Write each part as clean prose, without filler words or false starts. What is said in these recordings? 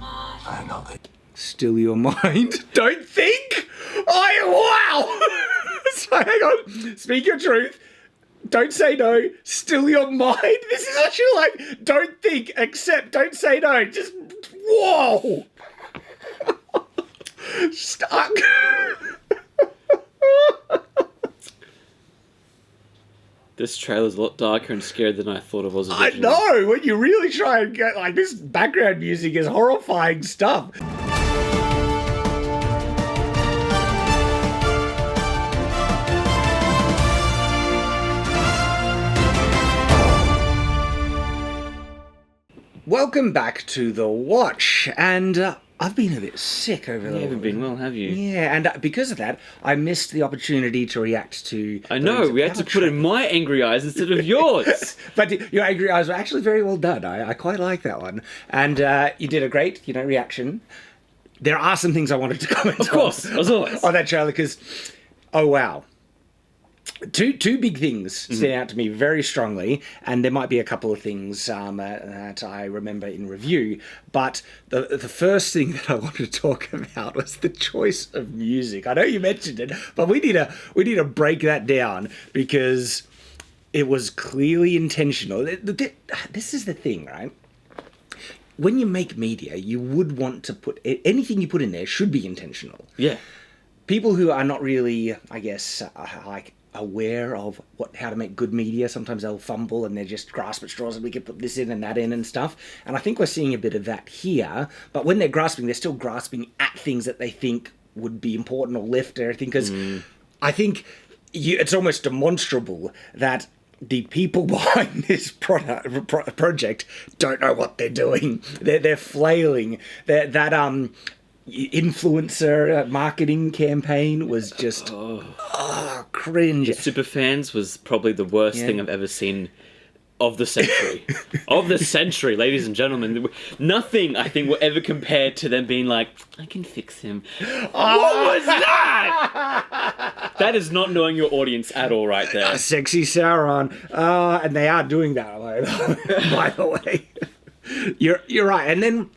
I know that. Still your mind. Don't think. Wow. So hang on. Speak your truth. Don't say no. Still your mind. This is actually like, don't think, accept, don't say no. Just, whoa. Stuck. This trailer's a lot darker and scarier than I thought it was originally. I know. When you really try and get, like, this background music is horrifying stuff. Welcome back to The Watch, and I've been a bit sick over the... You haven't been well, have you? Yeah, and because of that, I missed the opportunity to react to... I know, we had to put in my angry eyes instead of yours. But your angry eyes were actually very well done. I quite like that one. And you did a great, reaction. There are some things I wanted to comment on. Of course, as always. On that trailer, because, oh wow. Two big things stand out to me very strongly, and there might be a couple of things that I remember in review, but the first thing that I wanted to talk about was the choice of music. I know you mentioned it, but we need to break that down because it was clearly intentional. This is the thing, right? When you make media, you would want to put... anything you put in there should be intentional. Yeah. People who are not really, I guess, aware of how to make good media, sometimes they'll fumble and they just grasp at straws and we can put this in and that in and stuff. And I think we're seeing a bit of that here. But when they're grasping, they're still grasping at things that they think would be important or lift or everything. Because I think it's almost demonstrable that the people behind this project don't know what they're doing. They're flailing. That influencer marketing campaign was just cringe. The Superfans was probably the worst thing I've ever seen of the century. Of the century, ladies and gentlemen. Nothing, I think, will ever compare to them being like, I can fix him. What was that? That is not knowing your audience at all right there. Sexy Sauron. And they are doing that, by the way. You're right. And then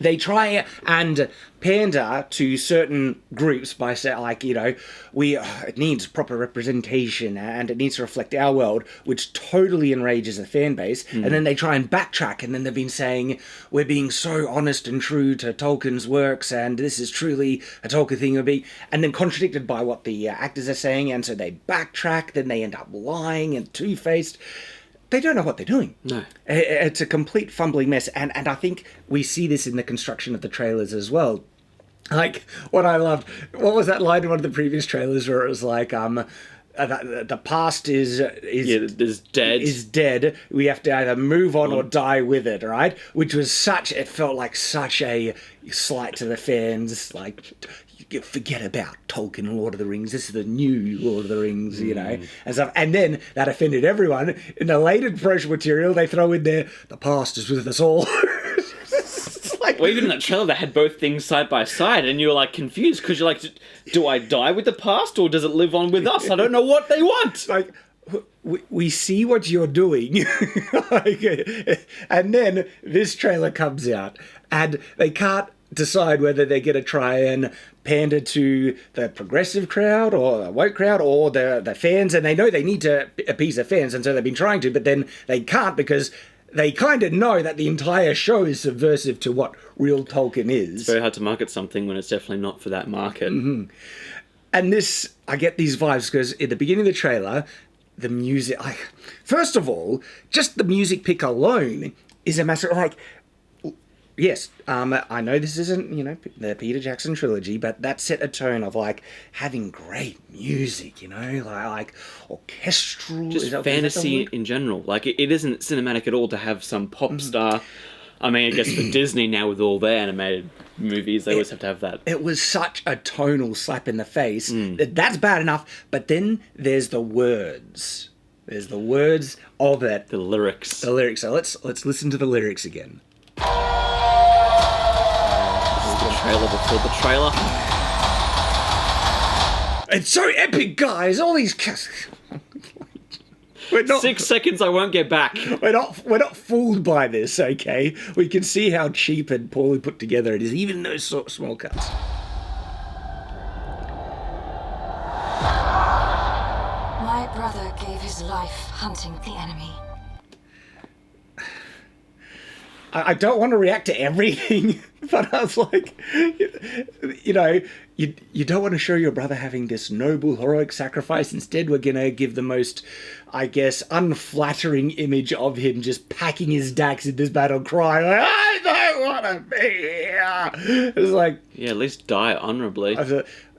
they try and pander to certain groups by saying, like, it needs proper representation and it needs to reflect our world, which totally enrages the fan base. And then they try and backtrack, and then they've been saying, we're being so honest and true to Tolkien's works, and this is truly a Tolkien thing, and then contradicted by what the actors are saying, and so they backtrack, then they end up lying and two-faced. They don't know what they're doing. No. It's a complete fumbling mess. And I think we see this in the construction of the trailers as well. Like, what I loved, what was that line in one of the previous trailers where it was like, the past is dead. We have to either move on or die with it, right? Which was it felt like such a slight to the fans, like, forget about Tolkien and Lord of the Rings. This is the new Lord of the Rings, and stuff. And then that offended everyone. In the later promotional material, they throw in there, the past is with us all. Well, even in that trailer, they had both things side by side, and you're like confused because you're like, do I die with the past or does it live on with us? I don't know what they want. Like, we see what you're doing. And then this trailer comes out, and they can't decide whether they're going to try and pander to the progressive crowd or the woke crowd or the fans, and they know they need to appease the fans, and so they've been trying to, but then they can't because they kind of know that the entire show is subversive to what real Tolkien is. It's very hard to market something when it's definitely not for that market. Mm-hmm. And this, I get these vibes because at the beginning of the trailer, the music, first of all, just the music pick alone is a massive, yes, I know this isn't, the Peter Jackson trilogy, but that set a tone of, having great music, like orchestral... Just fantasy in general. It isn't cinematic at all to have some pop star... I mean, I guess for Disney now with all their animated movies, they always have to have that. It was such a tonal slap in the face. That's bad enough, but then there's the words. There's the words of it. The lyrics. So let's listen to the lyrics again. Trailer before the trailer. It's so epic, guys! All these... We're not 6 seconds I won't get back. We're not fooled by this, okay? We can see how cheap and poorly put together it is, even in those sort of small cuts. My brother gave his life hunting the enemy. I don't want to react to everything, but I was like, you know, you don't want to show your brother having this noble, heroic sacrifice. Instead, we're going to give the most, I guess, unflattering image of him just packing his dax in this battle, crying, like, I don't want to be here. It's like... Yeah, at least die honorably.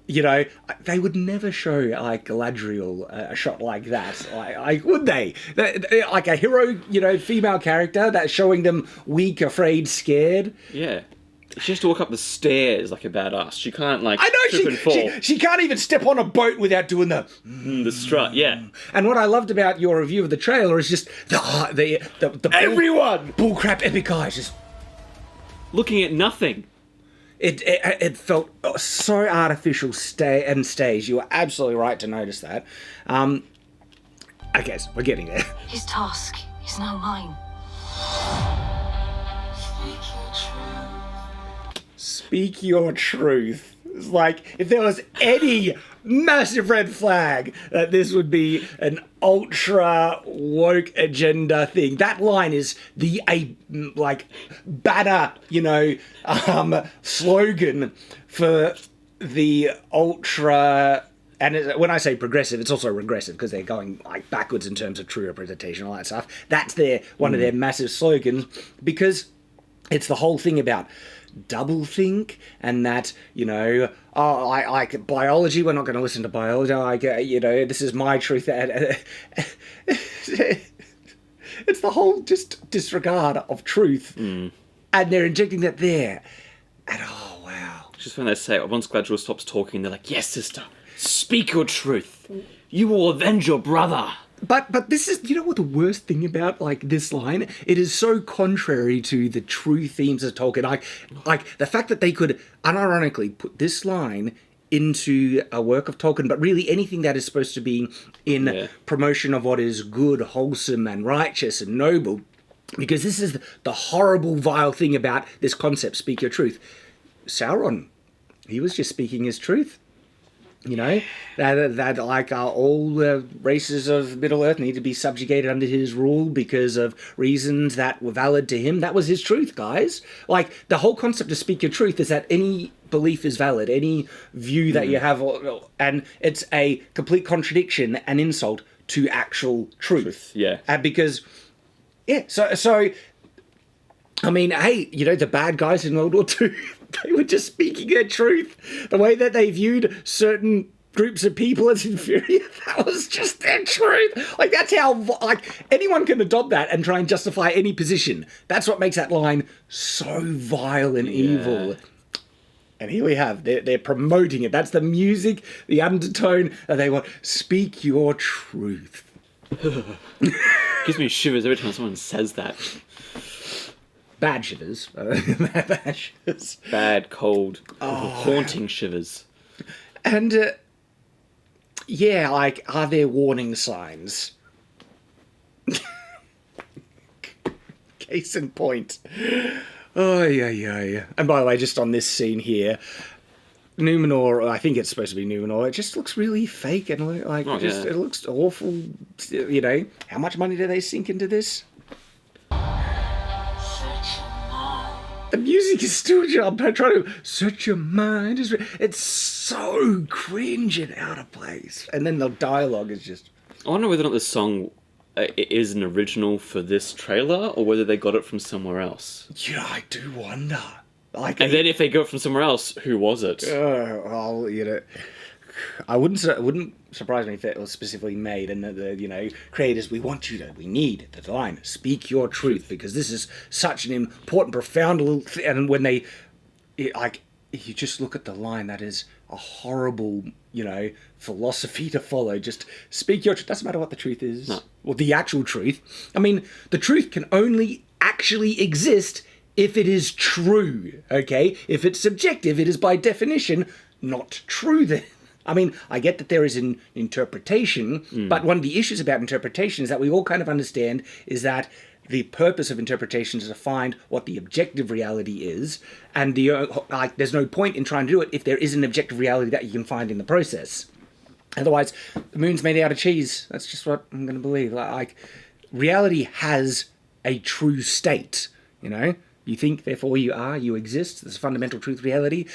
You know, they would never show, like, Galadriel a shot like that. Like, would they? Like a hero, you know, female character that's showing them weak, afraid, scared. Yeah. She has to walk up the stairs like a badass. She can't, like, I know, trip and fall. she can't even step on a boat without doing the strut, yeah. And what I loved about your review of the trailer is just the Everyone! bullcrap epic eyes just... Looking at nothing. It felt so artificial and staged. You were absolutely right to notice that. I guess we're getting there. His task is now mine. Speak your truth. It's like, if there was any massive red flag that this would be an ultra woke agenda thing, that line is the banner, you know, slogan for the ultra. And when I say progressive, it's also regressive because they're going like backwards in terms of true representation, all that stuff. That's one of their massive slogans, because it's the whole thing about doublethink, and that, you know, oh, I like biology, we're not going to listen to biology, you know, this is my truth. It's the whole just disregard of truth, and they're injecting that there, and oh wow. Just when they say, once Galadriel stops talking, they're like, yes, sister, speak your truth. You will avenge your brother. But this is, you know what the worst thing about, like, this line? It is so contrary to the true themes of Tolkien. Like the fact that they could unironically put this line into a work of Tolkien, but really anything that is supposed to be in promotion of what is good, wholesome, and righteous and noble. Because this is the horrible, vile thing about this concept, speak your truth. Sauron, he was just speaking his truth. You know, that like all races of Middle-earth need to be subjugated under his rule because of reasons that were valid to him. That was his truth, guys. Like, the whole concept of speak your truth is that any belief is valid, any view that you have, and it's a complete contradiction and insult to actual truth. Yeah. Because, yeah, so I mean, hey, you know, the bad guys in World War II, they were just speaking their truth. The way that they viewed certain groups of people as inferior, that was just their truth. Like, that's how, like, anyone can adopt that and try and justify any position. That's what makes that line so vile and evil. And here we have, they're promoting it. That's the music, the undertone that they want. Speak your truth. Gives me shivers every time someone says that. Bad shivers. Bad shivers. Bad, cold, haunting shivers. And, yeah, like, are there warning signs? Case in point. Oh, yeah. And by the way, just on this scene here, Numenor, I think it's supposed to be Numenor, it just looks really fake and, like, it looks awful. You know, how much money do they sink into this? The music is still I'm trying to search your mind. It's so cringe and out of place. And then the dialogue is just... I wonder whether or not this song is an original for this trailer, or whether they got it from somewhere else. Yeah, I do wonder. Like, and then if they got it from somewhere else, who was it? Well, you know... It wouldn't surprise me if it was specifically made and the you know, creators, we need the line, speak your truth, because this is such an important, profound little thing. And when they, like, you just look at the line, that is a horrible, you know, philosophy to follow. Just speak your truth. Doesn't matter what the truth is. No. Or the actual truth. I mean, the truth can only actually exist if it is true, okay? If it's subjective, it is by definition not true then. I mean, I get that there is an interpretation, but one of the issues about interpretation is that we all kind of understand is that the purpose of interpretation is to find what the objective reality is, and there's no point in trying to do it if there is an objective reality that you can find in the process. Otherwise, the moon's made out of cheese. That's just what I'm going to believe. Like, reality has a true state, you know? You think, therefore you are, you exist. There's a fundamental truth reality.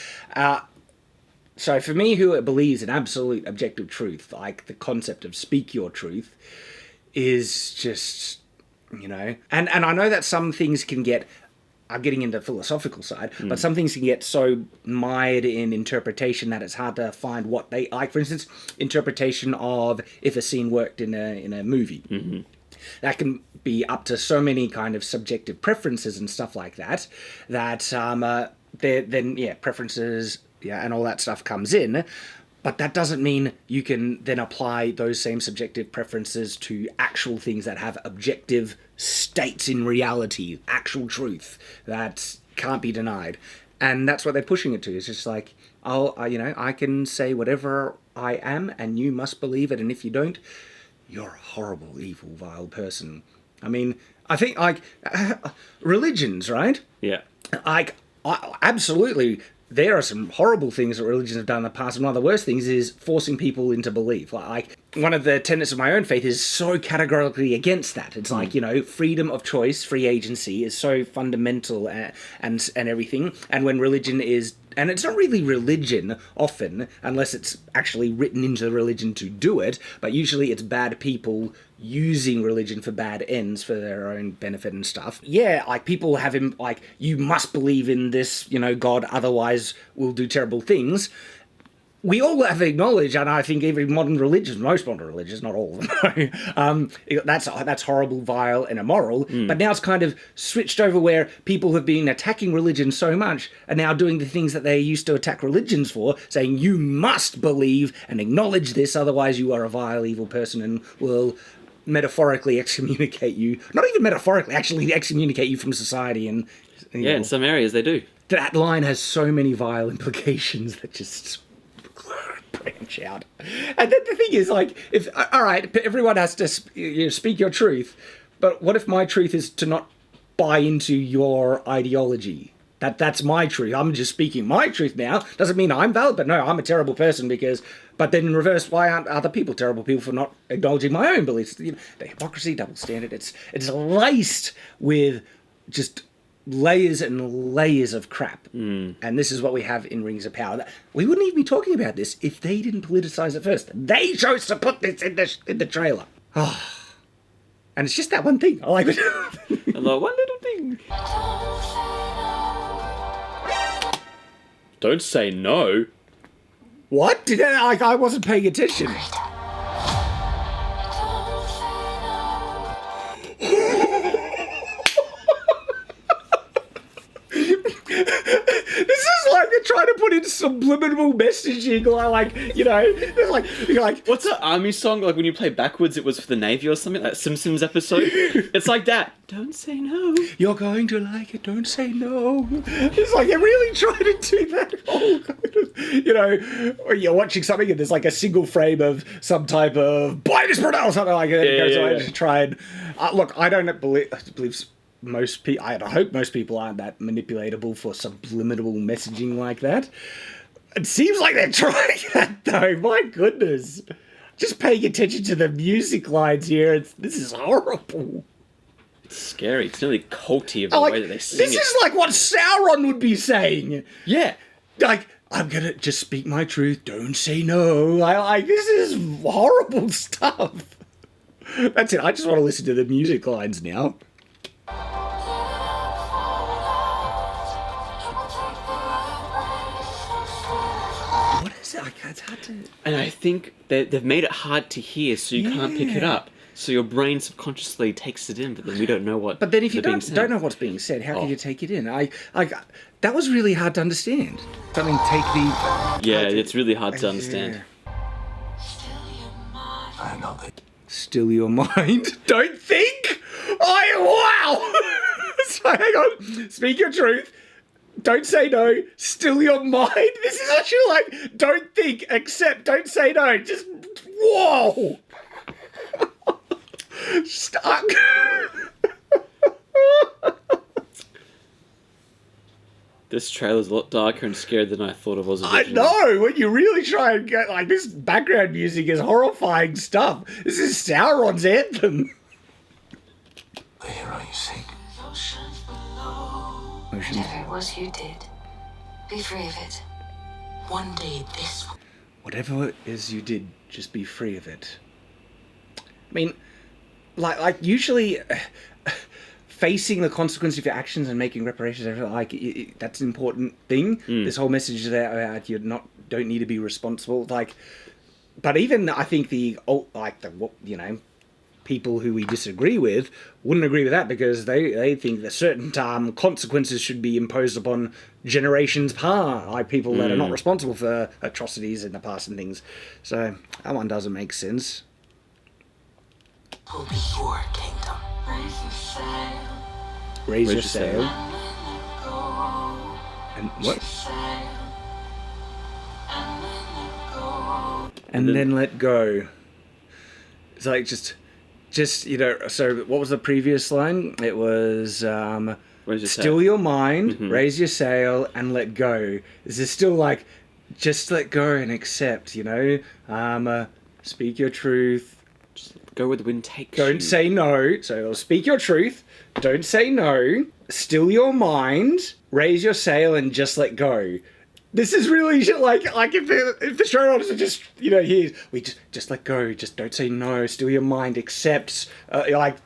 So for me, who believes in absolute objective truth, like the concept of speak your truth, is just, you know... And I know that some things can get... I'm getting into the philosophical side, but some things can get so mired in interpretation that it's hard to find what they... Like, for instance, interpretation of if a scene worked in a movie. Mm-hmm. That can be up to so many kind of subjective preferences and stuff like that, preferences... Yeah, and all that stuff comes in, but that doesn't mean you can then apply those same subjective preferences to actual things that have objective states in reality, actual truth that can't be denied. And that's what they're pushing it to. It's just like, I can say whatever I am, and you must believe it, and if you don't, you're a horrible, evil, vile person. I mean, I think, like, religions, right? Yeah. Absolutely... There are some horrible things that religions have done in the past, and one of the worst things is forcing people into belief. Like, one of the tenets of my own faith is so categorically against that. It's like, you know, freedom of choice, free agency is so fundamental and everything. And when religion is... And it's not really religion, often, unless it's actually written into the religion to do it, but usually it's bad people using religion for bad ends for their own benefit and stuff. Yeah, like, people have him, like, you must believe in this, you know, God, otherwise we'll do terrible things. We all have acknowledged, and I think even modern religions, most modern religions, not all of them, that's horrible, vile, and immoral. But now it's kind of switched over where people have been attacking religion so much are now doing the things that they used to attack religions for, saying you must believe and acknowledge this, otherwise you are a vile, evil person and will metaphorically excommunicate you. Not even metaphorically, actually excommunicate you from society. And in some areas they do. That line has so many vile implications that just... branch out. And then the thing is, like, if all right, everyone has to speak your truth, but what if my truth is to not buy into your ideology? That's my truth. I'm just speaking my truth now. Doesn't mean I'm valid, but no, I'm a terrible person because... But then in reverse, why aren't other people terrible people for not acknowledging my own beliefs? You know, the hypocrisy, double standard, it's laced with just... layers and layers of crap. And this is what we have in Rings of Power. We wouldn't even be talking about this if they didn't politicize it first. They chose to put this in the trailer. Oh. And it's just that one thing. I like it. And the one little thing. Don't say no. What? I wasn't paying attention. This is like they're trying to put in subliminal messaging, like, you know, it's like, you're like, what's that army song? Like when you play backwards, it was for the Navy or something, that Simpsons episode. It's like that. Don't say no. You're going to like it. Don't say no. It's like they're really trying to do that. Oh, you know, or you're watching something and there's like a single frame of some type of blindness or something like that. Yeah. To try and look. I don't believe. Most people, I hope most people aren't that manipulatable for subliminal messaging like that. It seems like they're trying that though. My goodness, just paying attention to the music lines here. This is horrible. It's scary. It's nearly culty of the way that they sing it. This is like what Sauron would be saying. Yeah, like, I'm gonna just speak my truth. Don't say no. This is horrible stuff. That's it. I just want to listen to the music lines now. What is it? It's hard to... And I think they've made it hard to hear, so you can't pick it up. So your brain subconsciously takes it in, but then we don't know what. But then if you don't know what's being said, how can you take it in? That was really hard to understand. Something take the... Yeah, it's really hard to understand. I know that. Still your mind. Don't think. Wow. So hang on. Speak your truth. don't say no, still your mind. This is actually like, don't think, accept, don't say no. Just, whoa. Stuck. This trailer's a lot darker and scarier than I thought it was I originally. know, when you really try and get, like, this background music is horrifying stuff. This is Sauron's anthem. I hear how you sing. Whatever it was you did, be free of it. One day this Whatever it is you did, just be free of it. I mean, like usually facing the consequence of your actions and making reparations, that's an important thing. This whole message that you don't need to be responsible. Like, but even I think people who we disagree with wouldn't agree with that, because they think that certain consequences should be imposed upon generations past, like people that are not responsible for atrocities in the past and things. So that one doesn't make sense. will be your kingdom. Raise your sail. And what? And then let go. It's like just so what was the previous line? It was still your mind, raise your sail, and let go. This is still like, just let go and accept, speak your truth. Just go where the wind takes Don't you. say no. So speak your truth. Don't say no. Still your mind, raise your sail, and just let go. This is really like if the showrunners are just we just let go, just don't say no, still your mind, accepts And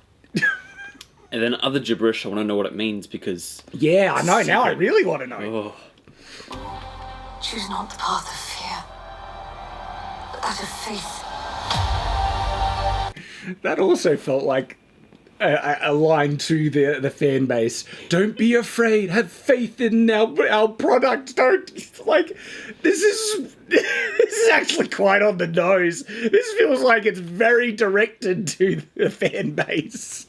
then other gibberish, I want to know what it means, because yeah, I know now. I really want to know. Choose not the path of fear, but that of faith. That also felt like a line to the fan base. Don't be afraid. Have faith in our product. Don't this is actually quite on the nose. This feels like it's very directed to the fan base.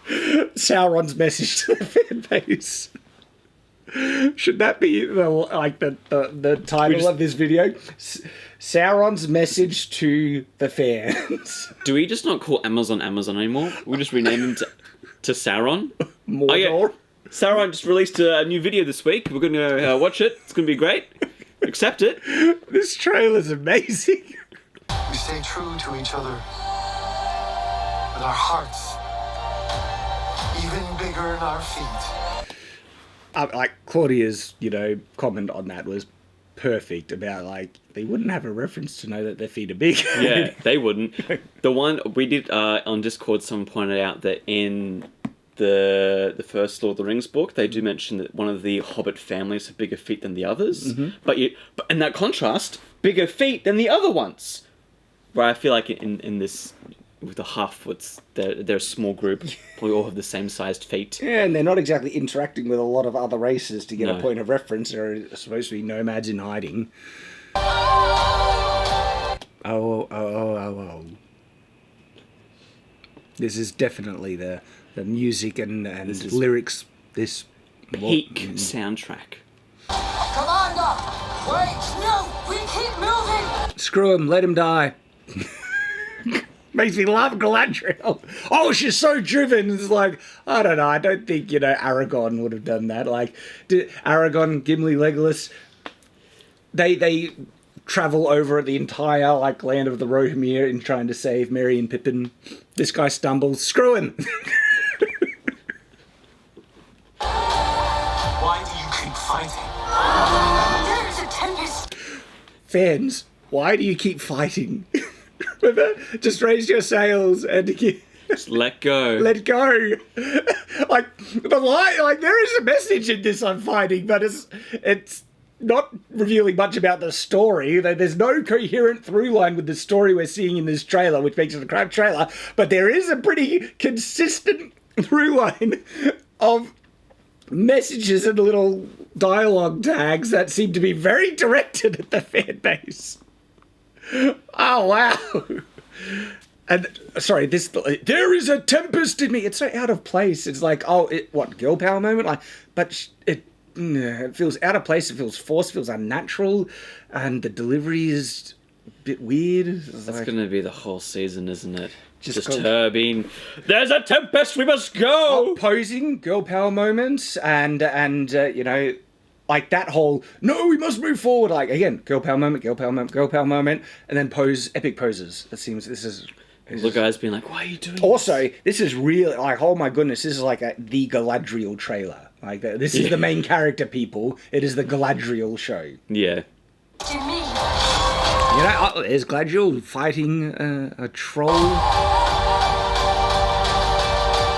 Sauron's message to the fan base. Should that be the title of this video? Sauron's message to the fans. Do we just not call Amazon anymore? We just rename him to Sauron? Mordor. Oh, yeah. Sauron just released a new video this week. We're going to watch it. It's going to be great. Accept it. This trailer's amazing. We stay true to each other with our hearts even bigger than our feet. Claudia's, comment on that was perfect about, they wouldn't have a reference to know that their feet are big. Yeah, they wouldn't. The one we did on Discord, someone pointed out that in the first Lord of the Rings book, they do mention that one of the Hobbit families have bigger feet than the others. But in that contrast, bigger feet than the other ones. Where I feel like in this, with the half-foots, they're a small group. Probably all have the same sized feet. Yeah, and they're not exactly interacting with a lot of other races to get a point of reference. They're supposed to be nomads in hiding. Oh. This is definitely the music and lyrics. This peak soundtrack. Commander! Wait! No! We keep moving! Screw him, let him die. Makes me laugh, Galadriel. Oh, she's so driven. It's like, I don't know. I don't think, Aragorn would have done that. Aragorn, Gimli, Legolas, they travel over the entire, land of the Rohirrim in trying to save Merry and Pippin. This guy stumbles. Screw him. Why do you keep fighting? There is a tempest. Fans, why do you keep fighting? Just raise your sails and Just let go. let go. The line, there is a message in this I'm finding, but it's not revealing much about the story. There's no coherent through line with the story we're seeing in this trailer, which makes it a crap trailer, but there is a pretty consistent through line of messages and little dialogue tags that seem to be very directed at the fan base. Oh, wow. And, sorry, there is a tempest in me. It's so out of place. It's like, what, girl power moment? But it feels out of place. It feels forced. Feels unnatural, and the delivery is a bit weird. That's going to be the whole season, isn't it? Just go- her being, there's a tempest, we must go! Posing, girl power moments, and you know, like that whole, no, we must move forward. Like, again, girl power moment, girl power moment, girl power moment, and then epic poses. It seems this is... The guys being like, why are you doing Also, this is really, like, oh my goodness, this is like the Galadriel trailer. Like, this is the main character, people. It is the Galadriel show. Yeah. Jimmy! You know, there's Galadriel fighting a troll.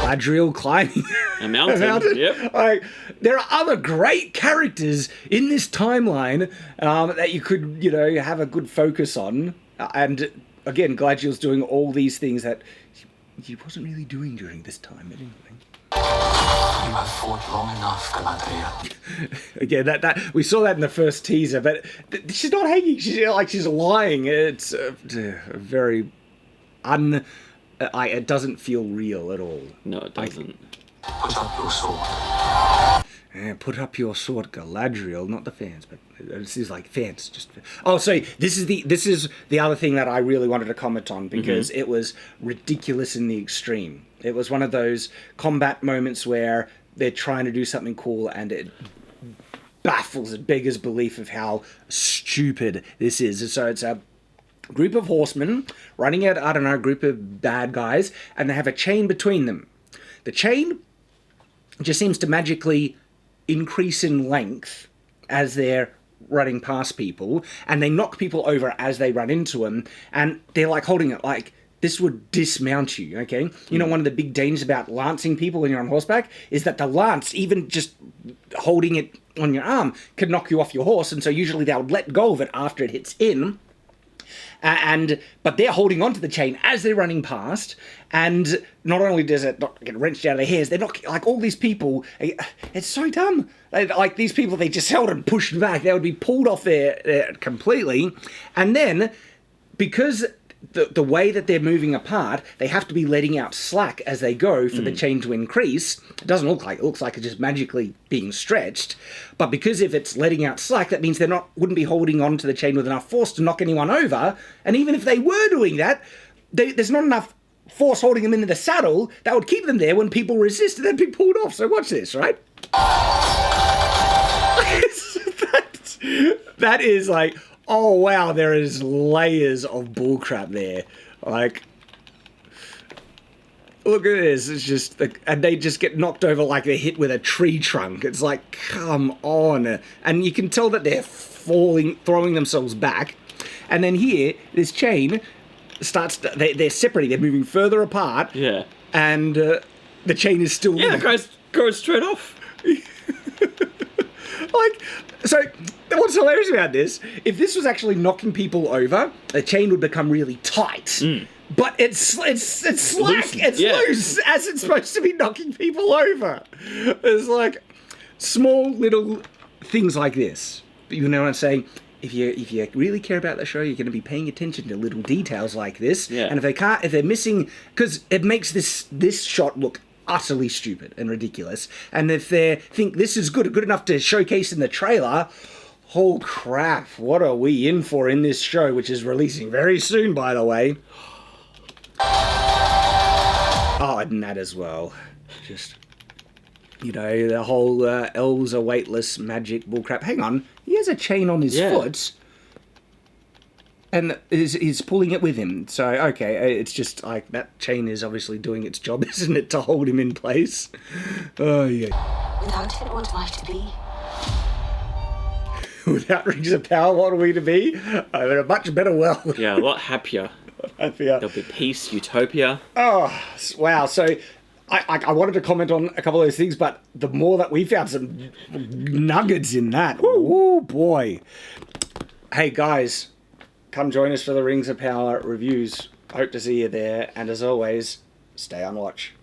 Galadriel climbing A mountain. Yep. Like, there are other great characters in this timeline that you could, you know, have a good focus on. And again, Galadriel's doing all these things that he wasn't really doing during this time anyway. You have fought long enough, Galadriel. Again, that we saw that in the first teaser, but she's not hanging. She's lying. It's very it doesn't feel real at all. No, it doesn't. Put up your sword. Put up your sword, Galadriel, not the fans, but this is like fans. Just so this is the other thing that I really wanted to comment on because it was ridiculous in the extreme. It was one of those combat moments where they're trying to do something cool and it baffles, it beggars belief of how stupid this is. So it's a group of horsemen running at, I don't know, a group of bad guys, and they have a chain between them. The chain just seems to magically increase in length as they're running past people, and they knock people over as they run into them, and they're like holding it like this would dismount you, okay? You know, one of the big dangers about lancing people when you're on horseback is that the lance, even just holding it on your arm, can knock you off your horse, and so usually they would let go of it after it hits in. But they're holding onto the chain as they're running past, and not only does it not get wrenched out of their hairs, they're not like all these people. It's so dumb. Like these people, they just held and pushed back. They would be pulled off there completely, and then because the way that they're moving apart, they have to be letting out slack as they go for the chain to increase. It doesn't look like it looks like it's just magically being stretched, but because if it's letting out slack, that means wouldn't be holding on to the chain with enough force to knock anyone over. And even if they were doing that, there's not enough force holding them into the saddle that would keep them there when people resist and they'd be pulled off. So watch this, right? that is like, oh wow, there is layers of bullcrap there. Like, look at this. It's just, and they just get knocked over like they're hit with a tree trunk. It's like, come on. And you can tell that they're throwing themselves back. And then here, this chain starts, they're separating, they're moving further apart. Yeah. And the chain is still... Yeah, it goes straight off. Like, so what's hilarious about this, if this was actually knocking people over, the chain would become really tight. But it's slack, it's loose, as it's supposed to be knocking people over. It's like small little things like this. You know what I'm saying? If you really care about the show, you're going to be paying attention to little details like this. Yeah. And if they're missing, because it makes this shot look utterly stupid and ridiculous. And if they think this is good enough to showcase in the trailer, oh crap, what are we in for in this show, which is releasing very soon, by the way. Oh, and that as well. Just, you know, the whole elves are weightless magic bullcrap. Hang on, he has a chain on his foot. And he's pulling it with him. So, okay, it's just like that chain is obviously doing its job, isn't it, to hold him in place? Oh, yeah. Without it, what am I to be? Without rings of power, what are we to be? A much better world. Yeah, a lot happier. There'll be peace, utopia. Oh, wow. So, I wanted to comment on a couple of those things, but the more that we found some nuggets in that. Oh, boy. Hey, guys. Come join us for the Rings of Power reviews. Hope to see you there. And as always, stay on watch.